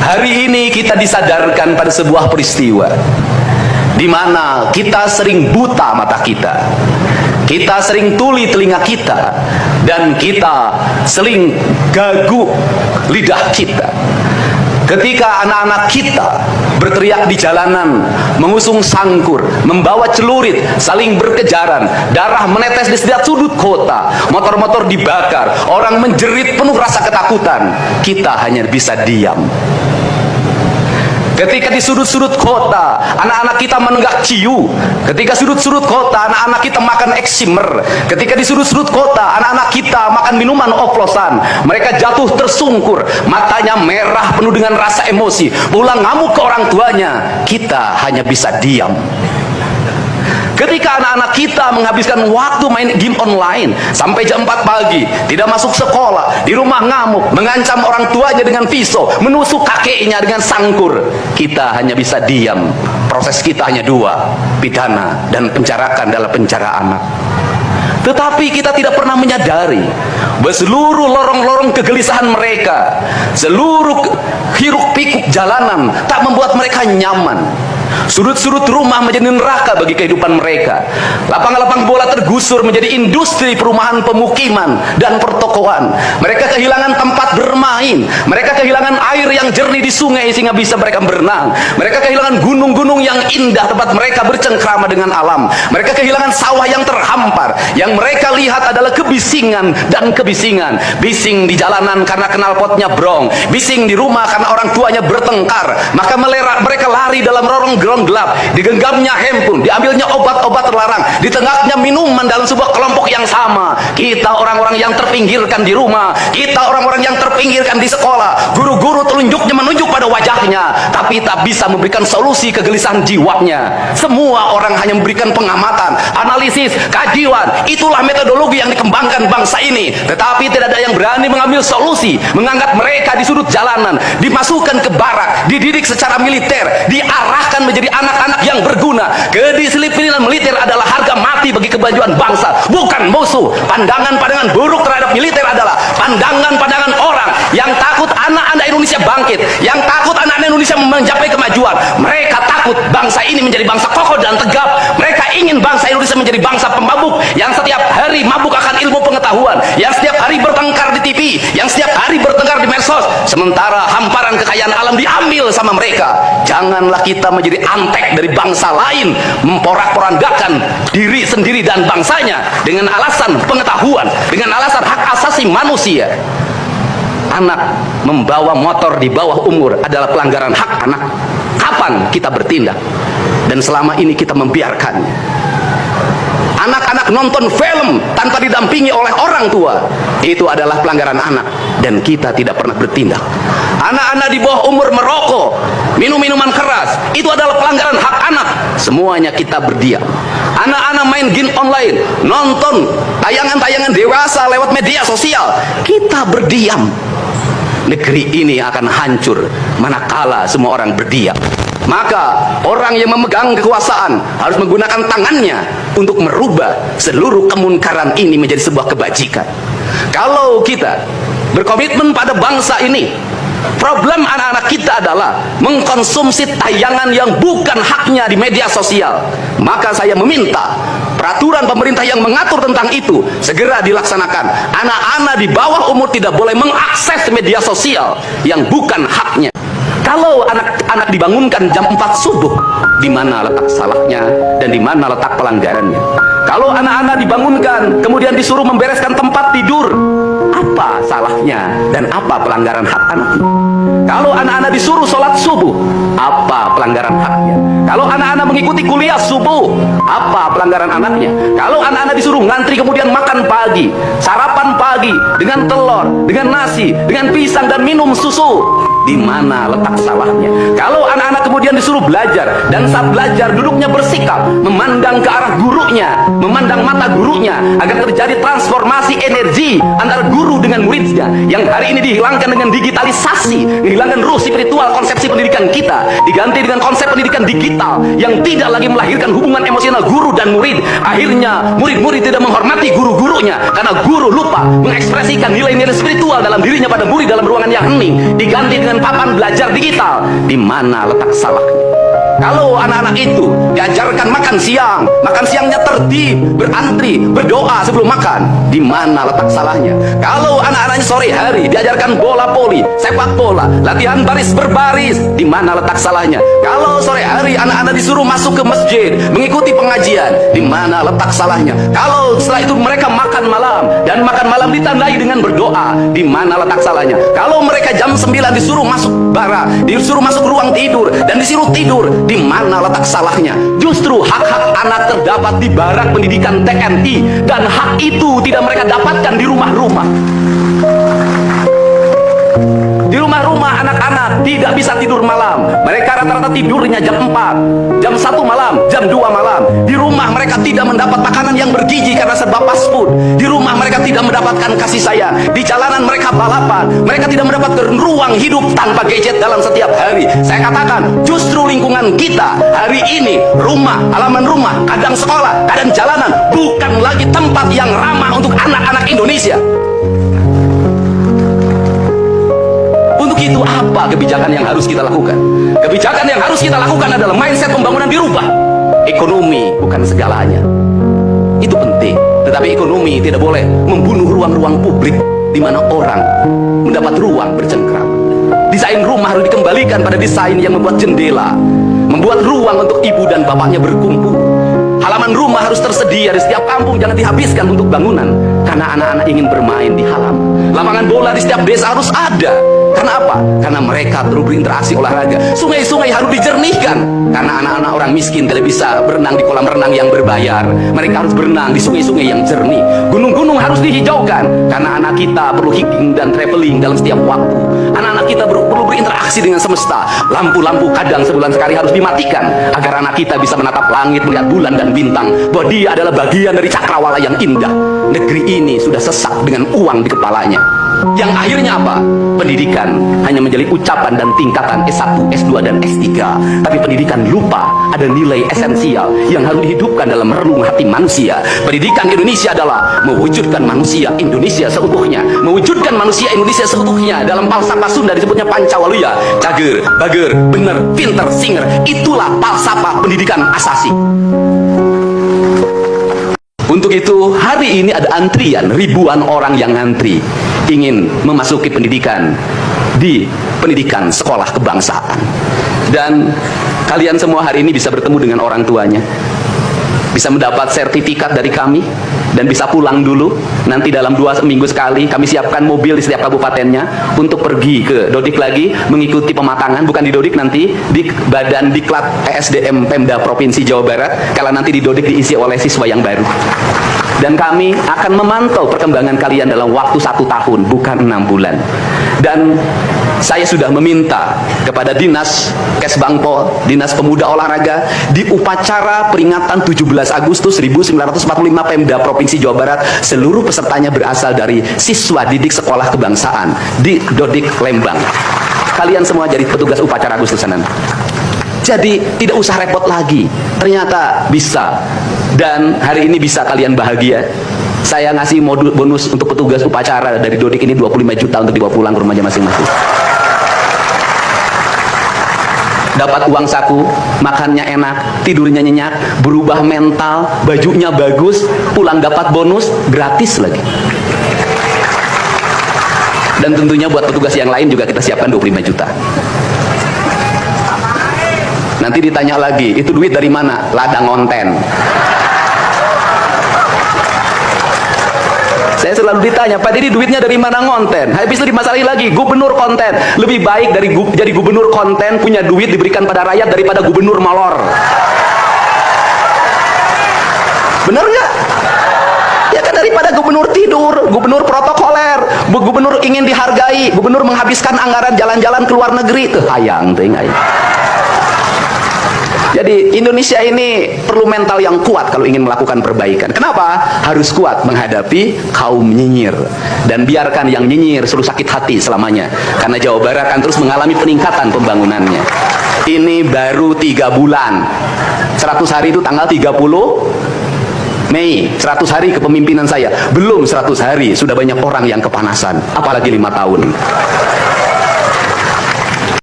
Hari ini kita disadarkan pada sebuah peristiwa di mana kita sering buta mata kita, kita sering tuli telinga kita, dan kita sering gagu lidah kita. Ketika anak-anak kita berteriak di jalanan, mengusung sangkur, membawa celurit, saling berkejaran, darah menetes di setiap sudut kota, motor-motor dibakar, orang menjerit penuh rasa ketakutan, kita hanya bisa diam. Ketika di sudut-sudut kota anak-anak kita menenggak ciu, ketika sudut-sudut kota anak-anak kita makan eksimer, ketika di sudut-sudut kota anak-anak kita makan minuman oplosan, mereka jatuh tersungkur, matanya merah penuh dengan rasa emosi, pulang ngamuk ke orang tuanya, kita hanya bisa diam. Ketika anak-anak kita menghabiskan waktu main game online sampai jam 4 pagi, tidak masuk sekolah, di rumah ngamuk, mengancam orang tuanya dengan pisau, menusuk kakeknya dengan sangkur, kita hanya bisa diam. Proses kita hanya dua, pidana dan penjarakan dalam penjara anak. Tetapi kita tidak pernah menyadari bahwa seluruh lorong-lorong kegelisahan mereka, seluruh hiruk-pikuk jalanan tak membuat mereka nyaman. Sudut-sudut rumah menjadi neraka bagi kehidupan mereka. Lapang-lapang bola tergusur menjadi industri perumahan, pemukiman, dan pertokoan. Mereka kehilangan tempat bermain. Mereka kehilangan air yang jernih di sungai sehingga bisa mereka berenang. Mereka kehilangan gunung-gunung yang indah tempat mereka bercengkrama dengan alam. Mereka kehilangan sawah yang terhampar. Yang mereka lihat adalah kebisingan dan kebisingan. Bising di jalanan karena knalpotnya brong. Bising di rumah karena orang tuanya bertengkar. Maka mereka lari dalam lorong-lorong gelap, digenggamnya handphone, diambilnya obat-obat terlarang, ditengahnya minuman dalam sebuah kelompok yang sama. Kita orang-orang yang terpinggirkan di rumah, kita orang-orang yang terpinggirkan di sekolah, guru-guru telunjuknya menunjuk pada wajahnya, tapi tak bisa memberikan solusi kegelisahan jiwanya. Semua orang hanya memberikan pengamatan, analisis, kajian. Itulah metodologi yang dikembangkan bangsa ini, tetapi tidak ada yang berani mengambil solusi, mengangkat mereka di sudut jalanan, dimasukkan ke barak, dididik secara militer, diarahkan menjadi anak-anak yang berguna. Kedisiplinan militer adalah harga mati bagi kemajuan bangsa, bukan musuh. Pandangan-pandangan buruk terhadap militer adalah pandangan-pandangan orang yang takut anak-anak Indonesia bangkit, yang takut anak-anak Indonesia mencapai kemajuan. Mereka takut bangsa ini menjadi bangsa kokoh dan tegap. Mereka ingin bangsa Indonesia menjadi bangsa pemabuk yang setiap hari mabuk akan ilmu pengetahuan, yang setiap hari bertengkar di TV, yang setiap hari bertengkar di medsos, sementara hamparan kekayaan alam diambil sama mereka. Janganlah kita menjadi antek dari bangsa lain, memporak-porandakan diri sendiri dan bangsanya dengan alasan pengetahuan, dengan alasan hak asasi manusia. Anak membawa motor di bawah umur adalah pelanggaran hak anak. Kapan kita bertindak? Dan selama ini kita membiarkannya. Anak-anak nonton film tanpa didampingi oleh orang tua, itu adalah pelanggaran anak, dan kita tidak pernah bertindak. Anak-anak di bawah umur merokok, minum minuman keras, itu adalah pelanggaran hak anak. Semuanya kita berdiam. Anak-anak main game online, nonton tayangan-tayangan dewasa lewat media sosial, kita berdiam. Negeri ini akan hancur manakala semua orang berdiam. Maka orang yang memegang kekuasaan harus menggunakan tangannya untuk merubah seluruh kemunkaran ini menjadi sebuah kebajikan. Kalau kita berkomitmen pada bangsa ini, problem anak-anak kita adalah mengkonsumsi tayangan yang bukan haknya di media sosial. Maka saya meminta peraturan pemerintah yang mengatur tentang itu segera dilaksanakan. Anak-anak di bawah umur tidak boleh mengakses media sosial yang bukan haknya. Kalau anak-anak dibangunkan jam 4 subuh, di mana letak salahnya dan di mana letak pelanggarannya? Kalau anak-anak dibangunkan kemudian disuruh membereskan tempat tidur, apa salahnya dan apa pelanggaran hak anak? Kalau anak-anak disuruh sholat subuh, apa pelanggaran haknya? Kalau anak-anak mengikuti kuliah subuh, apa pelanggaran anaknya? Kalau anak-anak disuruh ngantri kemudian makan pagi, sarapan pagi dengan telur, dengan nasi, dengan pisang dan minum susu, di mana letak salahnya? Kalau anak-anak kemudian disuruh belajar, dan saat belajar duduknya bersikap, memandang ke arah gurunya, memandang mata gurunya, agar terjadi transformasi energi antara guru dengan muridnya, yang hari ini dihilangkan dengan digitalisasi, menghilangkan ruh spiritual konsepsi pendidikan kita, diganti dengan konsep pendidikan digital yang tidak lagi melahirkan hubungan emosional guru dan murid. Akhirnya murid-murid tidak menghormati guru-gurunya karena guru lupa mengekspresikan nilai-nilai spiritual dalam dirinya pada murid dalam ruangan yang hening, diganti dengan dengan papan belajar digital, di mana letak salahnya? Kalau anak-anak itu diajarkan makan siangnya tertib, berantri, berdoa sebelum makan, di mana letak salahnya? Kalau anak-anaknya sore hari diajarkan bola voli, sepak bola, latihan baris berbaris, di mana letak salahnya? Kalau sore hari anak-anak disuruh masuk ke masjid, mengikuti pengajian, di mana letak salahnya? Kalau setelah itu mereka makan malam, dan makan malam ditandai dengan berdoa, di mana letak salahnya? Kalau mereka jam 9 disuruh masuk barak, disuruh masuk ruang tidur, dan disuruh tidur, di mana letak salahnya? Justru hak-hak anak terdapat di barak pendidikan TNI, dan hak itu tidak mereka dapatkan di rumah-rumah. Di rumah-rumah anak-anak tidak bisa tidur malam. Mereka rata-rata tidurnya jam 4, jam 1 malam, jam 2 malam. Di rumah mereka tidak mendapat makanan yang bergizi karena serba fast food. Di rumah mereka tidak mendapatkan kasih sayang. Di jalanan mereka balapan. Mereka tidak mendapatkan ruang hidup tanpa gadget dalam setiap hari. Saya katakan, justru lingkungan kita hari ini, rumah, halaman rumah, kadang sekolah, kadang jalanan, bukan lagi tempat yang ramah untuk anak-anak Indonesia. Untuk itu apa kebijakan yang harus kita lakukan? Kebijakan yang harus kita lakukan adalah mindset pembangunan dirubah. Ekonomi bukan segalanya. Itu penting. Tetapi ekonomi tidak boleh membunuh ruang-ruang publik di mana orang mendapat ruang bercengkrama. Desain rumah harus dikembalikan pada desain yang membuat jendela, membuat ruang untuk ibu dan bapaknya berkumpul. Halaman rumah harus tersedia di setiap kampung, jangan dihabiskan untuk bangunan karena anak-anak ingin bermain di halaman. Lapangan bola di setiap desa harus ada. Karena apa? Karena mereka terus berinteraksi olahraga. Sungai-sungai harus dijernihkan karena anak-anak orang miskin tidak bisa berenang di kolam renang yang berbayar. Mereka harus berenang di sungai-sungai yang jernih. Gunung-gunung harus dihijaukan karena anak kita perlu hiking dan traveling dalam setiap waktu. Anak-anak kita perlu berinteraksi dengan semesta. Lampu-lampu kadang sebulan sekali harus dimatikan agar anak kita bisa menatap langit, melihat bulan dan bintang, bahwa dia adalah bagian dari cakrawala yang indah. Negeri ini sudah sesak dengan uang di kepalanya. Yang akhirnya apa? Pendidikan hanya menjadi ucapan dan tingkatan S1, S2, dan S3. Tapi pendidikan lupa ada nilai esensial yang harus dihidupkan dalam relung hati manusia. Pendidikan Indonesia adalah mewujudkan manusia Indonesia seutuhnya. Mewujudkan manusia Indonesia seutuhnya. Dalam falsafah Sunda disebutnya Pancawaluya. Cager, bager, bener, pinter, singer. Itulah falsafah pendidikan asasi. Untuk itu hari ini ada antrian, ribuan orang yang ngantri ingin memasuki pendidikan di pendidikan sekolah kebangsaan. Dan kalian semua hari ini bisa bertemu dengan orang tuanya, bisa mendapat sertifikat dari kami, dan bisa pulang dulu. Nanti dalam 2 minggu sekali kami siapkan mobil di setiap kabupatennya untuk pergi ke Dodik lagi, mengikuti pematangan, bukan di Dodik, nanti di Badan Diklat ESDM Pemda Provinsi Jawa Barat, kalau nanti di Dodik diisi oleh siswa yang baru. Dan kami akan memantau perkembangan kalian dalam waktu 1 tahun, bukan 6 bulan. Dan saya sudah meminta kepada Dinas Kesbangpol, Dinas Pemuda Olahraga, di upacara peringatan 17 Agustus 1945 Pemda Provinsi Jawa Barat, seluruh pesertanya berasal dari siswa didik sekolah kebangsaan di Dodik Lembang. Kalian semua jadi petugas upacara Agustusan. Jadi tidak usah repot lagi, ternyata bisa. Dan hari ini bisa kalian bahagia. Saya ngasih modul bonus untuk petugas upacara dari Dodik ini 25 juta untuk dibawa pulang ke rumahnya masing-masing. Dapat uang saku, makannya enak, tidurnya nyenyak, berubah mental, bajunya bagus, pulang dapat bonus, gratis lagi. Dan tentunya buat petugas yang lain juga kita siapkan 25 juta. Nanti ditanya lagi, itu duit dari mana? Ladang konten. Saya selalu ditanya, Pak Didi duitnya dari mana ngonten? Habis itu dimasalahin lagi, gubernur konten. Lebih baik dari jadi gubernur konten, punya duit diberikan pada rakyat daripada gubernur molor. Bener nggak? Ya kan, daripada gubernur tidur, gubernur protokoler, gubernur ingin dihargai, gubernur menghabiskan anggaran jalan-jalan ke luar negeri, tuh hayang, tuh hayang. Jadi Indonesia ini perlu mental yang kuat kalau ingin melakukan perbaikan. Kenapa? Harus kuat menghadapi kaum nyinyir. Dan biarkan yang nyinyir suruh sakit hati selamanya. Karena Jawa Barat akan terus mengalami peningkatan pembangunannya. Ini baru 3 bulan. 100 hari itu tanggal 30 Mei, 100 hari kepemimpinan saya. Belum 100 hari, sudah banyak orang yang kepanasan. Apalagi 5 tahun.